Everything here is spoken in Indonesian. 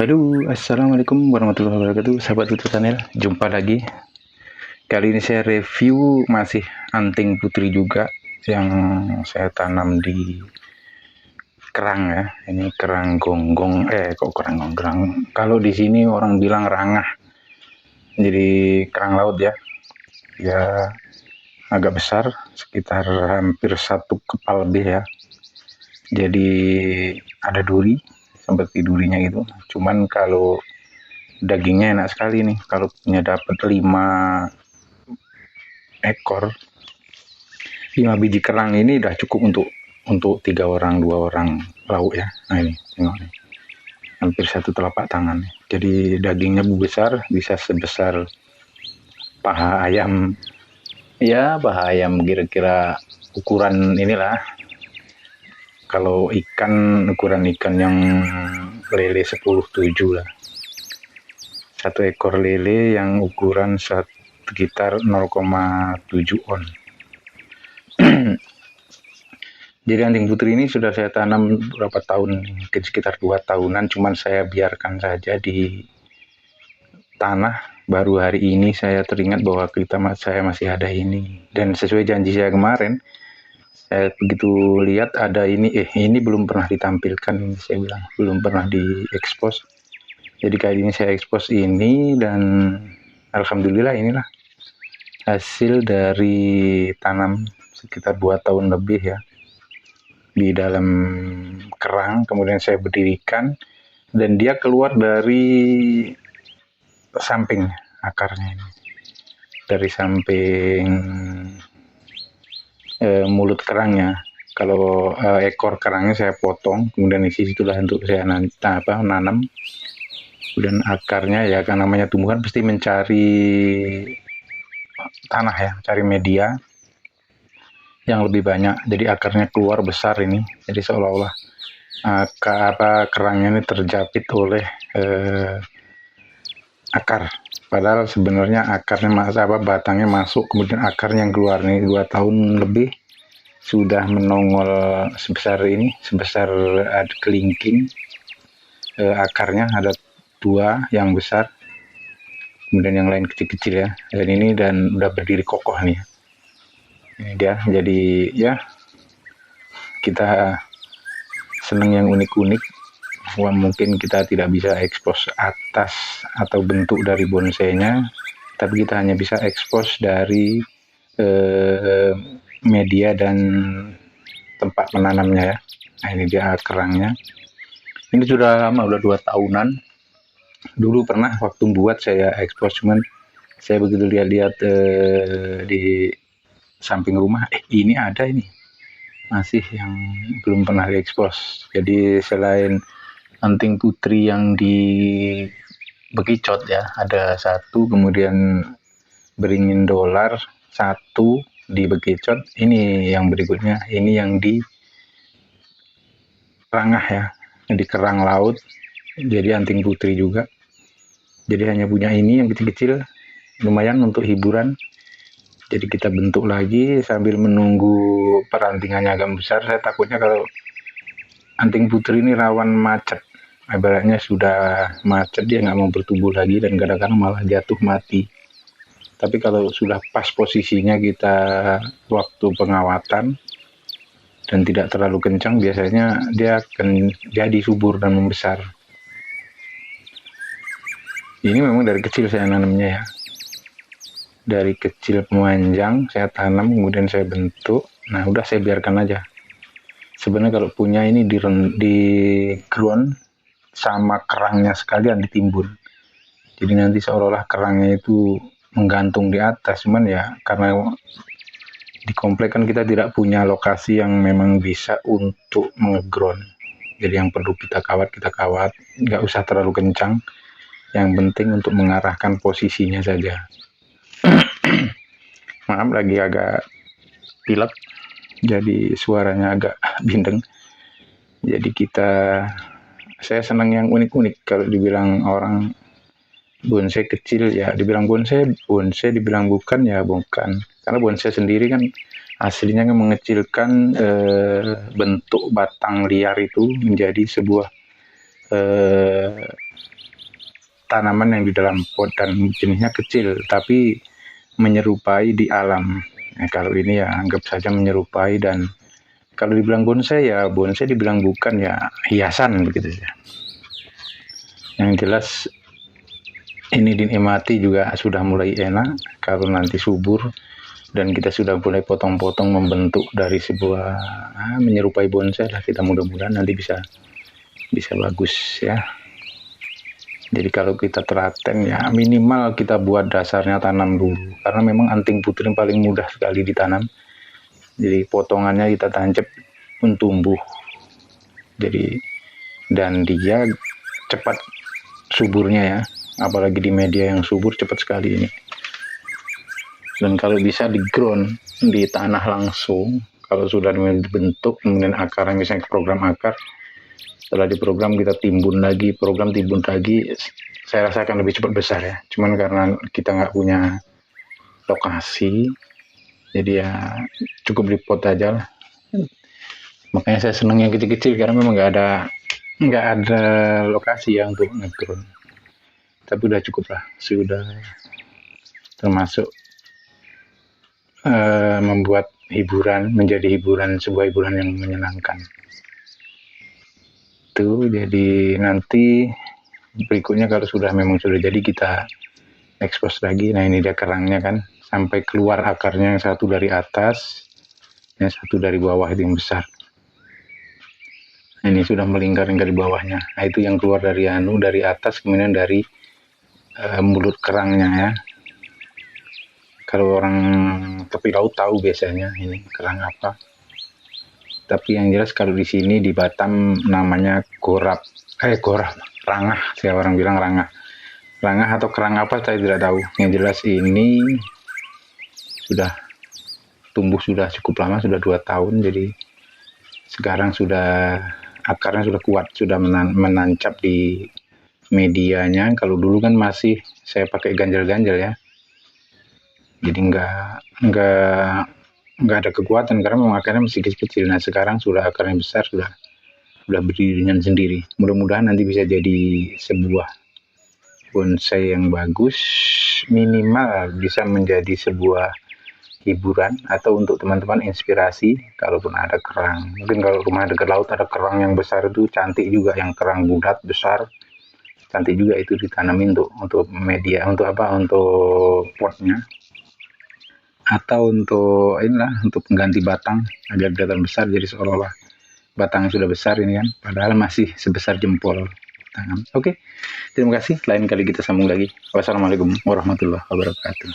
Halo, assalamualaikum warahmatullahi wabarakatuh, sahabat YouTube channel. Jumpa lagi. Kali ini saya review masih anting putri juga yang saya tanam di kerang ya. Ini kerang gonggong, kok kerang gonggong. Kalau di sini orang bilang rangah. Jadi kerang laut ya. Ya agak besar, sekitar hampir 1 kepal lebih ya. Jadi ada duri, seperti durinya gitu. Cuman kalau dagingnya enak sekali nih, kalau punya dapat 5 ekor, 5 biji kerang ini udah cukup untuk 3 orang 2 orang lauk ya. Nah ini tengok nih, hampir 1 telapak tangan. Jadi dagingnya besar, bisa sebesar paha ayam ya, paha ayam kira-kira ukuran inilah. Kalau ikan, ukuran ikan yang lele 10-7 lah. 1 ekor lele yang ukuran sekitar 0,7 on. Jadi anting putri ini sudah saya tanam berapa tahun, mungkin sekitar 2 tahunan, cuman saya biarkan saja di tanah. Baru hari ini saya teringat bahwa saya masih ada ini, dan sesuai janji saya kemarin, saya begitu lihat ada ini belum pernah ditampilkan, saya bilang belum pernah diekspos. Jadi kali ini saya ekspos ini, dan alhamdulillah inilah hasil dari tanam sekitar 2 tahun lebih ya di dalam kerang. Kemudian saya berdirikan, dan dia keluar dari samping akarnya ini, dari samping mulut kerangnya. Kalau ekor kerangnya saya potong, kemudian isi situlah untuk saya nanam. Kemudian akarnya ya, kan namanya tumbuhan pasti mencari tanah ya, cari media yang lebih banyak. Jadi akarnya keluar besar ini, jadi seolah-olah kerangnya ini terjepit oleh akar, padahal sebenarnya akarnya batangnya masuk, kemudian akarnya yang keluar nih. 2 tahun lebih sudah menongol sebesar ini, sebesar kelingking. Akarnya ada 2 yang besar, kemudian yang lain kecil-kecil ya, dan udah berdiri kokoh nih. Ini dia. Jadi ya, kita seneng yang unik-unik. Mungkin kita tidak bisa ekspos atas atau bentuk dari bonsainya, tapi kita hanya bisa ekspos dari media dan tempat menanamnya ya. Nah ini dia kerangnya. Ini sudah lama, udah 2 tahunan. Dulu pernah waktu buat saya ekspos, cuman saya begitu lihat-lihat di samping rumah, ini ada, ini masih yang belum pernah diekspos. Jadi selain anting putri yang di bekicot ya, ada 1, kemudian beringin dolar 1 di bekicot. Ini yang berikutnya, ini yang di rangah ya, di kerang laut. Jadi anting putri juga. Jadi hanya punya ini yang kecil-kecil, lumayan untuk hiburan. Jadi kita bentuk lagi sambil menunggu perantingannya agak besar. Saya takutnya kalau anting putri ini rawan macet, ibaratnya sudah macet dia nggak mau bertumbuh lagi, dan kadang-kadang malah jatuh mati. Tapi kalau sudah pas posisinya kita waktu pengawatan dan tidak terlalu kencang, biasanya dia akan jadi subur dan membesar. Ini memang dari kecil saya nanamnya ya, dari kecil memanjang, saya tanam, kemudian saya bentuk. Nah udah saya biarkan aja. Sebenarnya kalau punya ini di ground sama kerangnya sekalian ditimbun, jadi nanti seolah-olah kerangnya itu menggantung di atas. Cuman ya karena di komplek kan kita tidak punya lokasi yang memang bisa untuk ngeground, jadi yang perlu kita kawat, nggak usah terlalu kencang, yang penting untuk mengarahkan posisinya saja. Maaf, lagi agak pilek, jadi suaranya agak bindeng. Jadi saya senang yang unik-unik. Kalau dibilang orang bonsai kecil ya dibilang bonsai, dibilang bukan ya bukan. Karena bonsai sendiri kan aslinya kan mengecilkan bentuk batang liar itu menjadi sebuah tanaman yang di dalam pot dan jenisnya kecil tapi menyerupai di alam. Nah, kalau ini ya anggap saja menyerupai, dan kalau dibilang bonsai ya bonsai, dibilang bukan ya hiasan begitu saja. Yang jelas ini dinikmati juga sudah mulai enak kalau nanti subur dan kita sudah mulai potong-potong membentuk dari sebuah menyerupai bonsai lah. Kita mudah-mudahan nanti bisa bagus ya. Jadi kalau kita telaten ya minimal kita buat dasarnya tanam dulu, karena memang anting putri paling mudah sekali ditanam. Jadi potongannya kita tancap pun tumbuh. Jadi dan dia cepat suburnya ya, apalagi di media yang subur cepat sekali ini. Dan kalau bisa di ground, di tanah langsung, kalau sudah dibentuk kemudian akarnya misalnya program akar, setelah diprogram kita timbun lagi, program timbun lagi, saya rasa akan lebih cepat besar ya. Cuman karena kita nggak punya lokasi, jadi ya cukup di pot aja lah. Makanya saya senang yang kecil-kecil karena memang nggak ada lokasi ya untuk ngeground. Tapi udah cukup lah, sudah termasuk membuat hiburan, menjadi hiburan, sebuah hiburan yang menyenangkan. Jadi nanti berikutnya kalau memang sudah jadi kita expose lagi. Nah ini dia kerangnya kan, sampai keluar akarnya, yang satu dari atas, yang satu dari bawah itu yang besar. Nah, ini sudah melingkar-lingkar di bawahnya. Nah itu yang keluar dari dari atas, kemudian dari mulut kerangnya ya. Kalau orang tepi laut tahu biasanya ini kerang apa. Tapi yang jelas kalau di sini di Batam namanya gorap, rangah. Saya orang bilang rangah atau kerang apa saya tidak tahu. Yang jelas ini sudah tumbuh sudah cukup lama, sudah 2 tahun. Jadi sekarang sudah akarnya sudah kuat, sudah menancap di medianya. Kalau dulu kan masih saya pakai ganjel-ganjel ya. Jadi nggak ada kekuatan karena memang akarnya masih kecil-kecil. Nah sekarang sudah akarnya besar, sudah berdiri dengan sendiri. Mudah-mudahan nanti bisa jadi sebuah bonsai yang bagus, minimal bisa menjadi sebuah hiburan atau untuk teman-teman inspirasi. Kalaupun ada kerang, mungkin kalau rumah dekat laut ada kerang yang besar itu cantik juga, yang kerang bulat besar cantik juga, itu ditanamin untuk media, untuk potnya, atau untuk untuk pengganti batang agar kelihatan besar. Jadi seolah-olah batang sudah besar ini kan, padahal masih sebesar jempol tangan. Oke, terima kasih. Lain kali kita sambung lagi. Wassalamualaikum warahmatullahi wabarakatuh.